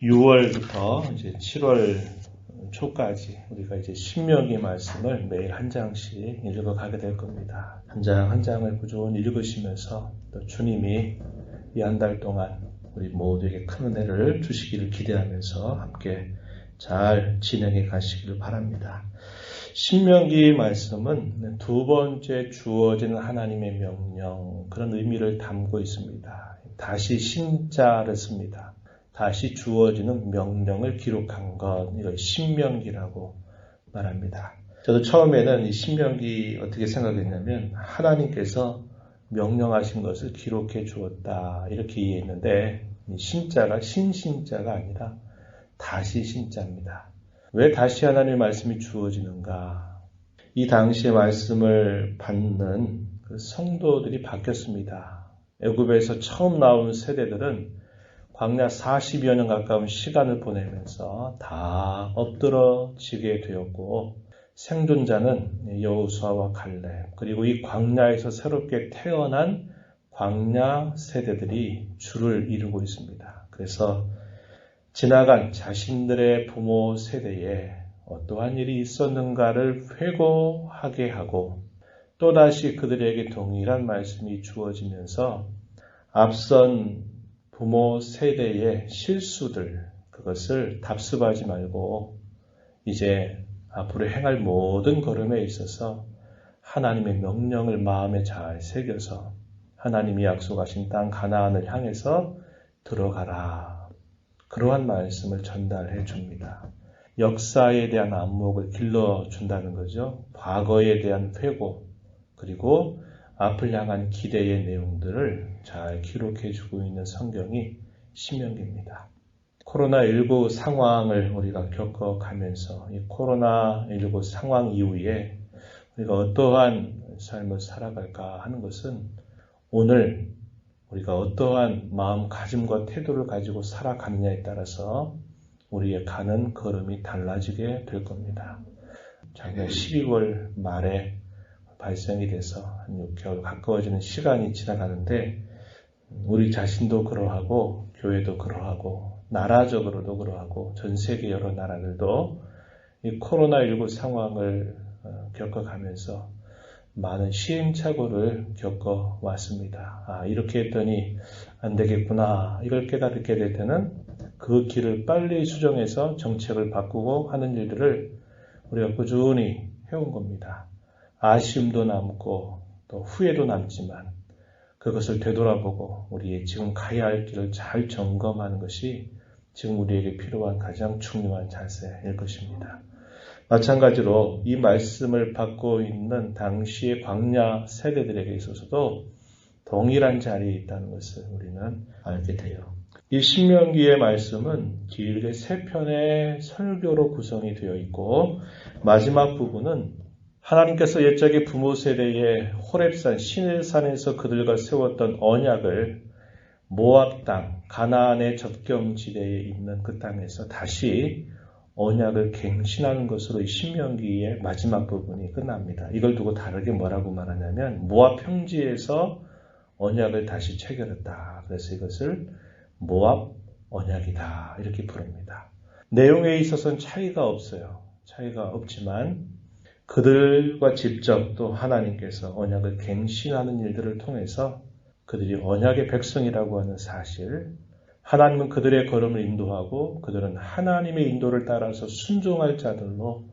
6월부터 이제 7월 초까지 우리가 이제 신명기 말씀을 매일 한 장씩 읽어가게 될 겁니다. 한 장 한 장을 꾸준히 읽으시면서 또 주님이 이 한 달 동안 우리 모두에게 큰 은혜를 주시기를 기대하면서 함께 잘 진행해 가시기를 바랍니다. 신명기 말씀은 두 번째 주어지는 하나님의 명령, 그런 의미를 담고 있습니다. 다시 신자를 씁니다. 다시 주어지는 명령을 기록한 것, 이걸 신명기라고 말합니다. 저도 처음에는 이 신명기 어떻게 생각했냐면 하나님께서 명령하신 것을 기록해 주었다 이렇게 이해했는데, 이 신자가 신신자가 아니라 다시 신자입니다. 왜 다시 하나님의 말씀이 주어지는가? 이 당시의 말씀을 받는 그 성도들이 바뀌었습니다. 애굽에서 처음 나온 세대들은 광야 40여 년 가까운 시간을 보내면서 다 엎드러지게 되었고, 생존자는 여호수아와 갈렙, 그리고 이 광야에서 새롭게 태어난 광야 세대들이 주를 이루고 있습니다. 그래서 지나간 자신들의 부모 세대에 어떠한 일이 있었는가를 회고하게 하고, 또다시 그들에게 동일한 말씀이 주어지면서 앞선 부모 세대의 실수들, 그것을 답습하지 말고 이제 앞으로 행할 모든 걸음에 있어서 하나님의 명령을 마음에 잘 새겨서 하나님이 약속하신 땅 가나안을 향해서 들어가라. 그러한 말씀을 전달해 줍니다. 역사에 대한 안목을 길러준다는 거죠. 과거에 대한 회고, 그리고 앞을 향한 기대의 내용들을 잘 기록해주고 있는 성경이 신명기입니다. 코로나19 상황을 우리가 겪어가면서 이 코로나19 상황 이후에 우리가 어떠한 삶을 살아갈까 하는 것은 오늘 우리가 어떠한 마음가짐과 태도를 가지고 살아가느냐에 따라서 우리의 가는 걸음이 달라지게 될 겁니다. 작년 12월 말에 발생이 돼서 한 6개월 가까워지는 시간이 지나가는데, 우리 자신도 그러하고 교회도 그러하고 나라적으로도 그러하고 전 세계 여러 나라들도 이 코로나19 상황을 겪어가면서 많은 시행착오를 겪어왔습니다. 이렇게 했더니 안 되겠구나, 이걸 깨닫게 될 때는 그 길을 빨리 수정해서 정책을 바꾸고 하는 일들을 우리가 꾸준히 해온 겁니다. 아쉬움도 남고 또 후회도 남지만 그것을 되돌아보고 우리의 지금 가야 할 길을 잘 점검하는 것이 지금 우리에게 필요한 가장 중요한 자세일 것입니다. 마찬가지로 이 말씀을 받고 있는 당시의 광야 세대들에게 있어서도 동일한 자리에 있다는 것을 우리는 알게 돼요. 이 신명기의 말씀은 길게 3편의 설교로 구성이 되어 있고, 마지막 부분은 하나님께서 옛적의 부모 세대의 호렙산 시내산에서 그들과 세웠던 언약을 모압 땅, 가나안의 접경지대에 있는 그 땅에서 다시 언약을 갱신하는 것으로 이 신명기의 마지막 부분이 끝납니다. 이걸 두고 다르게 뭐라고 말하냐면 모압 평지에서 언약을 다시 체결했다. 그래서 이것을 모압 언약이다 이렇게 부릅니다. 내용에 있어서는 차이가 없어요. 차이가 없지만 그들과 직접 또 하나님께서 언약을 갱신하는 일들을 통해서 그들이 언약의 백성이라고 하는 사실, 하나님은 그들의 걸음을 인도하고 그들은 하나님의 인도를 따라서 순종할 자들로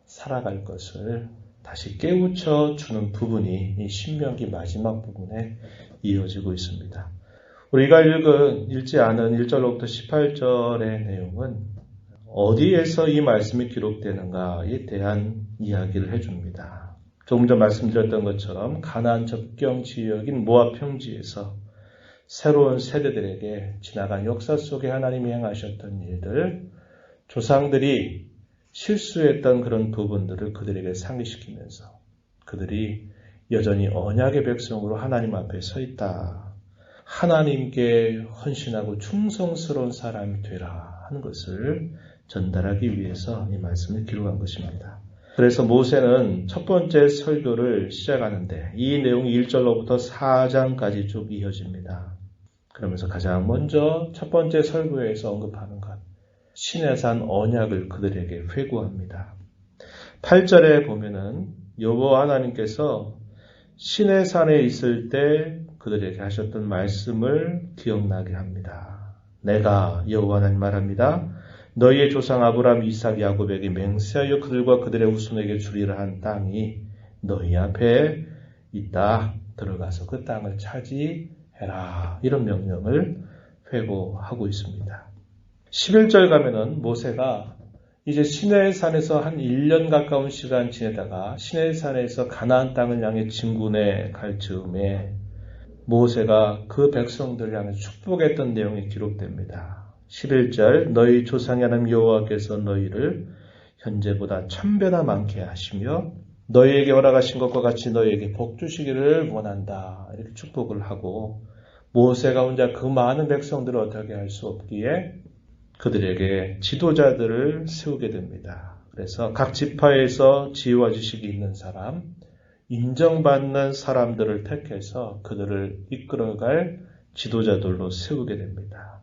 살아갈 것을 다시 깨우쳐 주는 부분이 이 신명기 마지막 부분에 이어지고 있습니다. 우리가 읽지 않은 1절로부터 18절의 내용은 어디에서 이 말씀이 기록되는가에 대한 이야기를 해줍니다. 조금 전 말씀드렸던 것처럼 가나안 접경 지역인 모압 평지에서 새로운 세대들에게 지나간 역사 속에 하나님이 행하셨던 일들, 조상들이 실수했던 그런 부분들을 그들에게 상기시키면서 그들이 여전히 언약의 백성으로 하나님 앞에 서 있다. 하나님께 헌신하고 충성스러운 사람이 되라 하는 것을 전달하기 위해서 이 말씀을 기록한 것입니다. 그래서 모세는 첫 번째 설교를 시작하는데 이 내용이 1절로부터 4장까지 쭉 이어집니다. 그러면서 가장 먼저 첫 번째 설교에서 언급하는 것, 시내산 언약을 그들에게 회고합니다. 8절에 보면은 여호와 하나님께서 시내산에 있을 때 그들에게 하셨던 말씀을 기억나게 합니다. 내가 여호와 하나님 말합니다. 너희의 조상 아브라함, 이삭, 야곱에게 맹세하여 그들과 그들의 후손에게 주리라 한 땅이 너희 앞에 있다. 들어가서 그 땅을 차지해라. 이런 명령을 회고하고 있습니다. 11절 가면은 모세가 이제 시내산에서 한 1년 가까운 시간 지내다가 시내산에서 가나안 땅을 향해 진군에 갈 즈음에 모세가 그 백성들을 향해 축복했던 내용이 기록됩니다. 11절 너희 조상의 하나님 여호와께서 너희를 현재보다 1000배나 많게 하시며 너희에게 허락하신 것과 같이 너희에게 복 주시기를 원한다. 이렇게 축복을 하고 모세가 혼자 그 많은 백성들을 어떻게 할 수 없기에 그들에게 지도자들을 세우게 됩니다. 그래서 각 지파에서 지혜와 지식이 있는 사람, 인정받는 사람들을 택해서 그들을 이끌어갈 지도자들로 세우게 됩니다.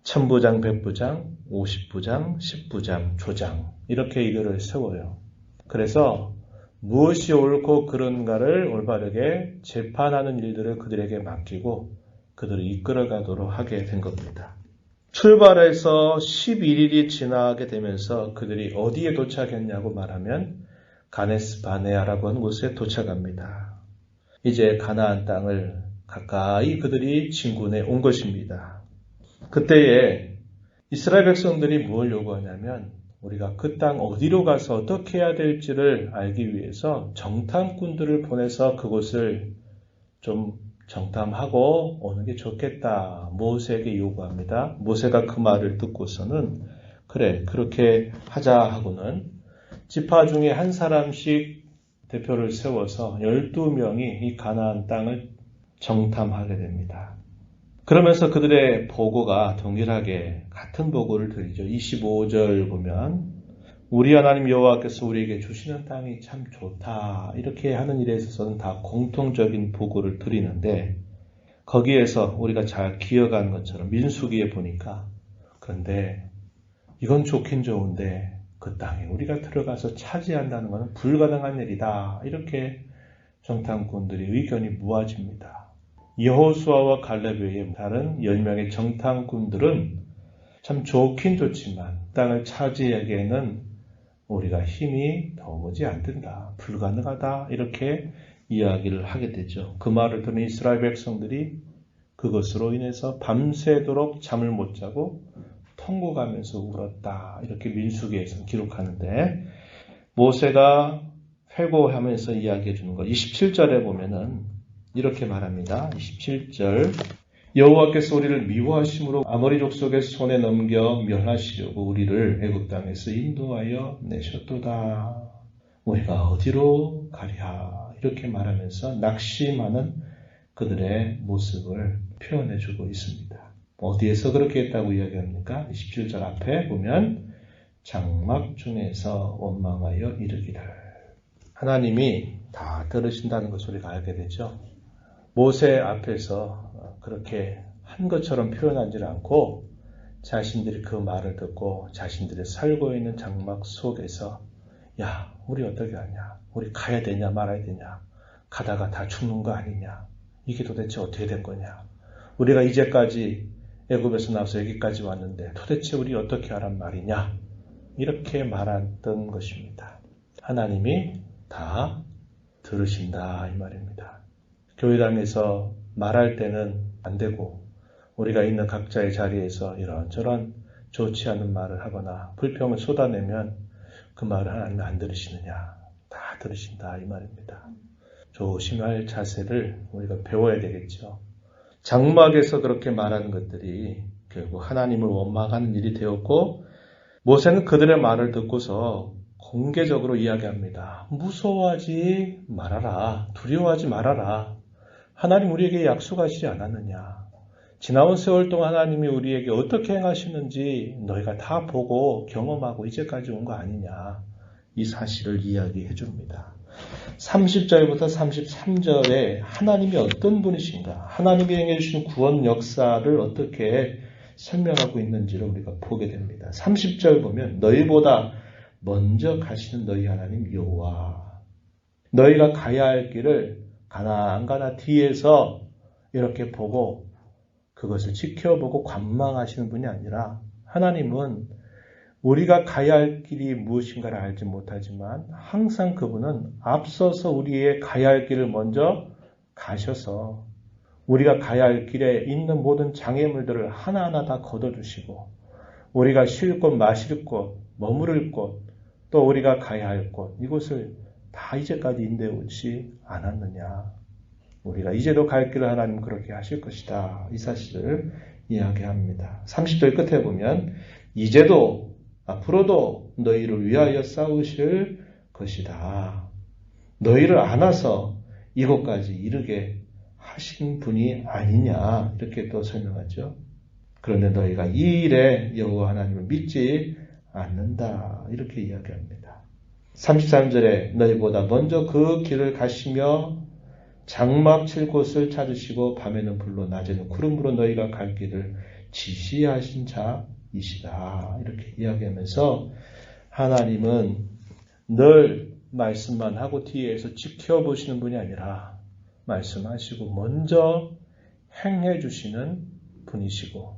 천부장, 백부장, 50부장, 10부장, 조장 이렇게 이들을 세워요. 그래서 무엇이 옳고 그른가를 올바르게 재판하는 일들을 그들에게 맡기고 그들을 이끌어가도록 하게 된 겁니다. 출발해서 11일이 지나게 되면서 그들이 어디에 도착했냐고 말하면 가네스 바네아라고 하는 곳에 도착합니다. 이제 가나안 땅을 가까이 그들이 진군해 온 것입니다. 그때에 이스라엘 백성들이 뭘 요구하냐면 우리가 그 땅 어디로 가서 어떻게 해야 될지를 알기 위해서 정탐꾼들을 보내서 그곳을 좀 정탐하고 오는 게 좋겠다. 모세에게 요구합니다. 모세가 그 말을 듣고서는 그래 그렇게 하자 하고는 지파 중에 한 사람씩 대표를 세워서 12명이 이 가나안 땅을 정탐하게 됩니다. 그러면서 그들의 보고가 동일하게 같은 보고를 드리죠. 25절 보면 우리 하나님 여호와께서 우리에게 주시는 땅이 참 좋다. 이렇게 하는 일에 있어서는 다 공통적인 보고를 드리는데 거기에서 우리가 잘 기억하는 것처럼 민수기에 보니까 그런데 이건 좋긴 좋은데 그 땅에 우리가 들어가서 차지한다는 것은 불가능한 일이다. 이렇게 정탐꾼들의 의견이 모아집니다. 여호수아와 갈렙 외에 다른 10명의 정탐꾼들은 참 좋긴 좋지만 땅을 차지하기에는 우리가 힘이 도무지 안 된다. 불가능하다. 이렇게 이야기를 하게 되죠. 그 말을 들은 이스라엘 백성들이 그것으로 인해서 밤새도록 잠을 못 자고 통곡하면서 울었다. 이렇게 민수기에서 기록하는데 모세가 회고하면서 이야기해 주는 것 27절에 보면은 이렇게 말합니다. 27절 여호와께서 우리를 미워하심으로 아모리 족속의 손에 넘겨 멸하시려고 우리를 애굽 땅에서 인도하여 내셨도다. 우리가 어디로 가랴 이렇게 말하면서 낙심하는 그들의 모습을 표현해주고 있습니다. 어디에서 그렇게 했다고 이야기합니까? 27절 앞에 보면 장막 중에서 원망하여 이르기를 하나님이 다 들으신다는 것을 우리가 알게 되죠. 모세 앞에서 그렇게 한 것처럼 표현하지 않고 자신들이 그 말을 듣고 자신들이 살고 있는 장막 속에서 야 우리 어떻게 하냐 우리 가야 되냐 말아야 되냐 가다가 다 죽는 거 아니냐 이게 도대체 어떻게 된 거냐 우리가 이제까지 애굽에서 나와서 여기까지 왔는데 도대체 우리 어떻게 하란 말이냐 이렇게 말했던 것입니다. 하나님이 다 들으신다 이 말입니다. 교회당에서 말할 때는 안 되고 우리가 있는 각자의 자리에서 이런저런 좋지 않은 말을 하거나 불평을 쏟아내면 그 말을 하나님이 안 들으시느냐 다 들으신다 이 말입니다. 조심할 자세를 우리가 배워야 되겠죠. 장막에서 그렇게 말하는 것들이 결국 하나님을 원망하는 일이 되었고 모세는 그들의 말을 듣고서 공개적으로 이야기합니다. 무서워하지 말아라. 두려워하지 말아라. 하나님 우리에게 약속하시지 않았느냐. 지나온 세월 동안 하나님이 우리에게 어떻게 행하시는지 너희가 다 보고 경험하고 이제까지 온 거 아니냐. 이 사실을 이야기해 줍니다. 30절부터 33절에 하나님이 어떤 분이신가, 하나님이 행해 주신 구원 역사를 어떻게 설명하고 있는지를 우리가 보게 됩니다. 30절 보면 너희보다 먼저 가시는 너희 하나님 여호와, 너희가 가야 할 길을 가나 안 가나 뒤에서 이렇게 보고 그것을 지켜보고 관망하시는 분이 아니라 하나님은 우리가 가야 할 길이 무엇인가를 알지 못하지만 항상 그분은 앞서서 우리의 가야 할 길을 먼저 가셔서 우리가 가야 할 길에 있는 모든 장애물들을 하나하나 다 걷어주시고 우리가 쉴 곳, 마실 곳, 머무를 곳, 또 우리가 가야 할 곳, 이곳을 다 이제까지 인도해 오지 않았느냐. 우리가 이제도 갈 길을 하나님 그렇게 하실 것이다. 이 사실을 이야기합니다. 30절 끝에 보면 이제도 앞으로도 너희를 위하여 싸우실 것이다. 너희를 안아서 이곳까지 이르게 하신 분이 아니냐. 이렇게 또 설명하죠. 그런데 너희가 이 일에 여호와 하나님을 믿지 않는다. 이렇게 이야기합니다. 33절에 너희보다 먼저 그 길을 가시며 장막 칠 곳을 찾으시고 밤에는 불로 낮에는 구름으로 너희가 갈 길을 지시하신 자이시다. 이렇게 이야기하면서 하나님은 늘 말씀만 하고 뒤에서 지켜보시는 분이 아니라 말씀하시고 먼저 행해 주시는 분이시고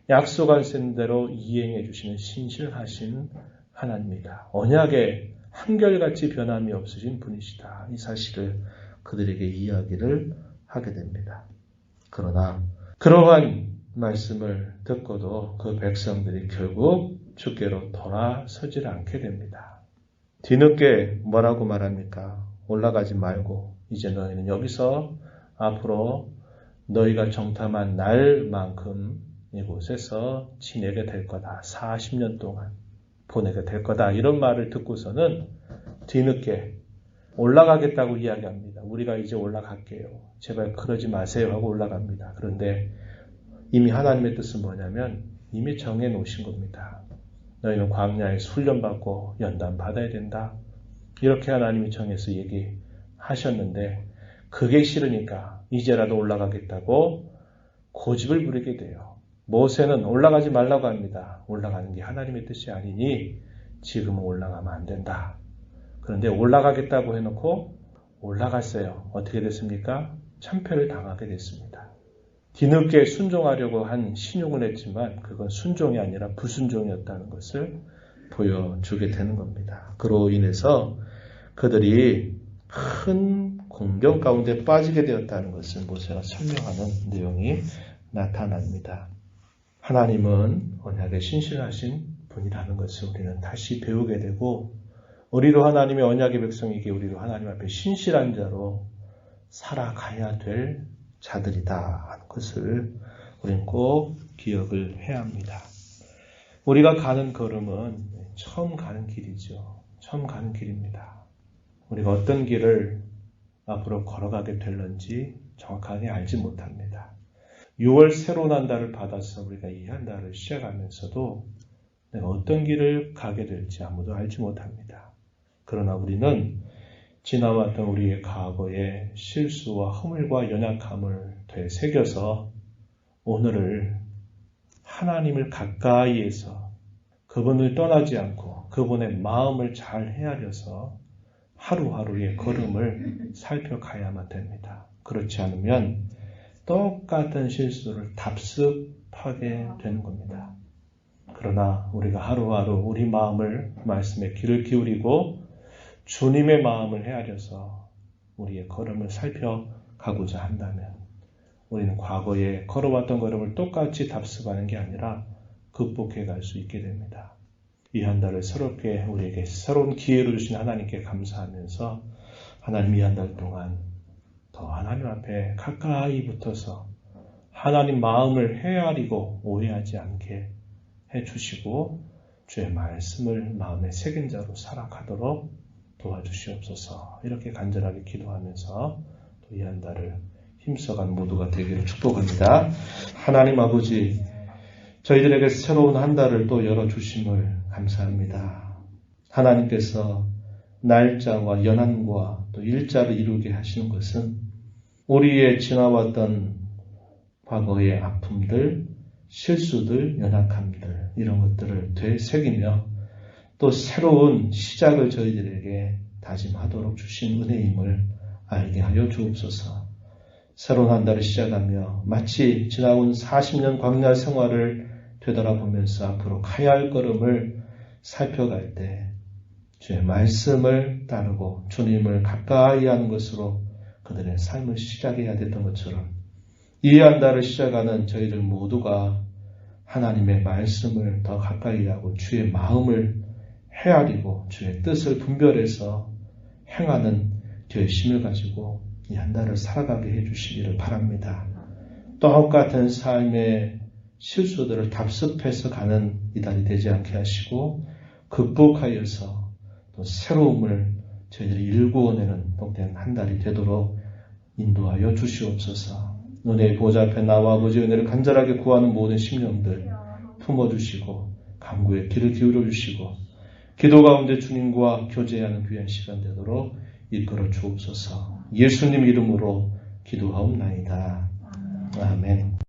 약속하신 대로 이행해 주시는 신실하신 하나님이다. 언약에 한결같이 변함이 없으신 분이시다. 이 사실을 그들에게 이야기를 하게 됩니다. 그러나 그러한 말씀을 듣고도 그 백성들이 결국 주께로 돌아서질 않게 됩니다. 뒤늦게 뭐라고 말합니까? 올라가지 말고 이제 너희는 여기서 앞으로 너희가 정탐한 날만큼 이곳에서 지내게 될 거다. 40년 동안 보내게 될 거다. 이런 말을 듣고서는 뒤늦게 올라가겠다고 이야기합니다. 우리가 이제 올라갈게요. 제발 그러지 마세요 하고 올라갑니다. 그런데 이미 하나님의 뜻은 뭐냐면 이미 정해 놓으신 겁니다. 너희는 광야에서 훈련받고 연단 받아야 된다. 이렇게 하나님이 정해서 얘기하셨는데 그게 싫으니까 이제라도 올라가겠다고 고집을 부리게 돼요. 모세는 올라가지 말라고 합니다. 올라가는 게 하나님의 뜻이 아니니 지금은 올라가면 안 된다. 그런데 올라가겠다고 해놓고 올라갔어요. 어떻게 됐습니까? 참패를 당하게 됐습니다. 뒤늦게 순종하려고 한 신용을 했지만 그건 순종이 아니라 불순종이었다는 것을 보여주게 되는 겁니다. 그로 인해서 그들이 큰 공경 가운데 빠지게 되었다는 것을 모세가 설명하는 내용이 나타납니다. 하나님은 언약에 신실하신 분이라는 것을 우리는 다시 배우게 되고 우리도 하나님의 언약의 백성이기에 우리도 하나님 앞에 신실한 자로 살아가야 될 자들이다 하는 것을 우리는 꼭 기억을 해야 합니다. 우리가 가는 걸음은 처음 가는 길이죠. 처음 가는 길입니다. 우리가 어떤 길을 앞으로 걸어가게 될런지 정확하게 알지 못합니다. 6월 새로운 한 달을 받아서 우리가 이 한 달을 시작하면서도 내가 어떤 길을 가게 될지 아무도 알지 못합니다. 그러나 우리는 지나왔던 우리의 과거의 실수와 허물과 연약함을 되새겨서 오늘을 하나님을 가까이에서 그분을 떠나지 않고 그분의 마음을 잘 헤아려서 하루하루의 걸음을 살펴가야만 됩니다. 그렇지 않으면 똑같은 실수를 답습하게 되는 겁니다. 그러나 우리가 하루하루 우리 마음을 말씀에 귀를 기울이고 주님의 마음을 헤아려서 우리의 걸음을 살펴가고자 한다면 우리는 과거에 걸어왔던 걸음을 똑같이 답습하는 게 아니라 극복해 갈 수 있게 됩니다. 이 한 달을 새롭게 우리에게 새로운 기회를 주신 하나님께 감사하면서 하나님 이 한 달 동안 더 하나님 앞에 가까이 붙어서 하나님 마음을 헤아리고 오해하지 않게 해주시고 주의 말씀을 마음에 새긴 자로 살아가도록 도와주시옵소서. 이렇게 간절하게 기도하면서 또 이 한 달을 힘써간 모두가 되기를 축복합니다. 하나님 아버지, 저희들에게 새로운 한 달을 또 열어주심을 감사합니다. 하나님께서 날짜와 연한과 또 일자를 이루게 하시는 것은 우리의 지나왔던 과거의 아픔들, 실수들, 연약함들 이런 것들을 되새기며 또 새로운 시작을 저희들에게 다짐하도록 주신 은혜임을 알게 하여 주옵소서. 새로운 한 달을 시작하며 마치 지나온 40년 광야 생활을 되돌아보면서 앞으로 가야 할 걸음을 살펴갈 때 주의 말씀을 따르고 주님을 가까이 하는 것으로 그들의 삶을 시작해야 됐던 것처럼 이 한 달을 시작하는 저희들 모두가 하나님의 말씀을 더 가까이 하고 주의 마음을 헤아리고 주의 뜻을 분별해서 행하는 결심을 가지고 이 한 달을 살아가게 해주시기를 바랍니다. 똑같은 삶의 실수들을 답습해서 가는 이 달이 되지 않게 하시고 극복하여서 또 새로움을 저희들이 일구어내는 복된 한 달이 되도록 인도하여 주시옵소서. 너의 보좌 앞에 나와 아버지의 은혜를 간절하게 구하는 모든 심령들 품어주시고 간구에 귀를 기울여 주시고 기도 가운데 주님과 교제하는 귀한 시간 되도록 이끌어 주옵소서. 예수님 이름으로 기도하옵나이다. 아멘.